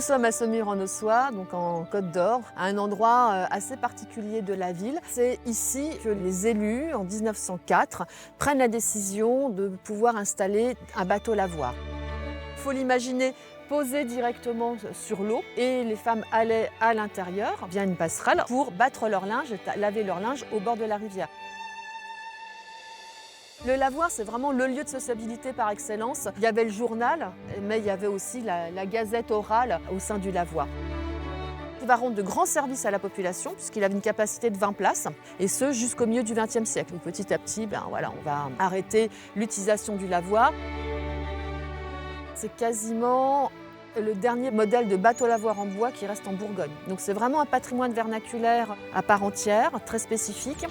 sommes à Saumur-en-Ossois, donc en Côte d'Or, à un endroit assez particulier de la ville. C'est ici que les élus, en 1904, prennent la décision de pouvoir installer un bateau lavoir. Il faut l'imaginer posé directement sur l'eau et les femmes allaient à l'intérieur via une passerelle pour battre leur linge, laver leur linge au bord de la rivière. Le lavoir, c'est vraiment le lieu de sociabilité par excellence. Il y avait le journal, mais il y avait aussi la gazette orale au sein du lavoir. Il va rendre de grands services à la population puisqu'il avait une capacité de 20 places, et ce jusqu'au milieu du XXe siècle. Petit à petit, on va arrêter l'utilisation du lavoir. C'est quasiment le dernier modèle de bateau lavoir en bois qui reste en Bourgogne. Donc c'est vraiment un patrimoine vernaculaire à part entière, très spécifique.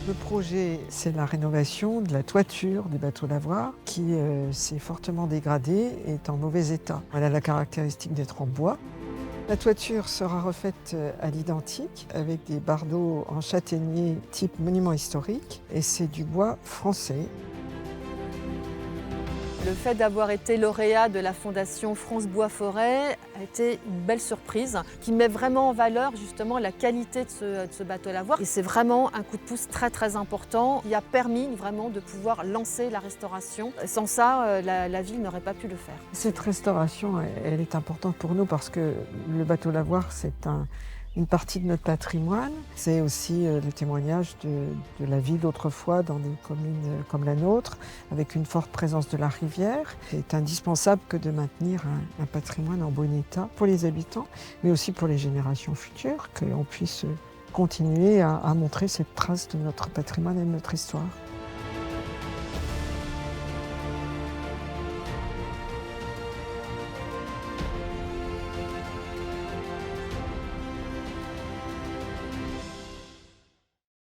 Le projet, c'est la rénovation de la toiture du bateau lavoir qui s'est fortement dégradée et est en mauvais état. Elle a la caractéristique d'être en bois. La toiture sera refaite à l'identique avec des bardeaux en châtaignier type monument historique, et c'est du bois français. Le fait d'avoir été lauréat de la Fondation France Bois Forêt a été une belle surprise qui met vraiment en valeur justement la qualité de ce bateau lavoir. Et c'est vraiment un coup de pouce très très important qui a permis vraiment de pouvoir lancer la restauration. Sans ça, la ville n'aurait pas pu le faire. Cette restauration, elle est importante pour nous parce que le bateau lavoir, c'est une partie de notre patrimoine. C'est aussi le témoignage de la vie d'autrefois dans des communes comme la nôtre, avec une forte présence de la rivière. C'est indispensable que de maintenir un patrimoine en bon état pour les habitants, mais aussi pour les générations futures, qu'on puisse continuer à montrer cette trace de notre patrimoine et de notre histoire.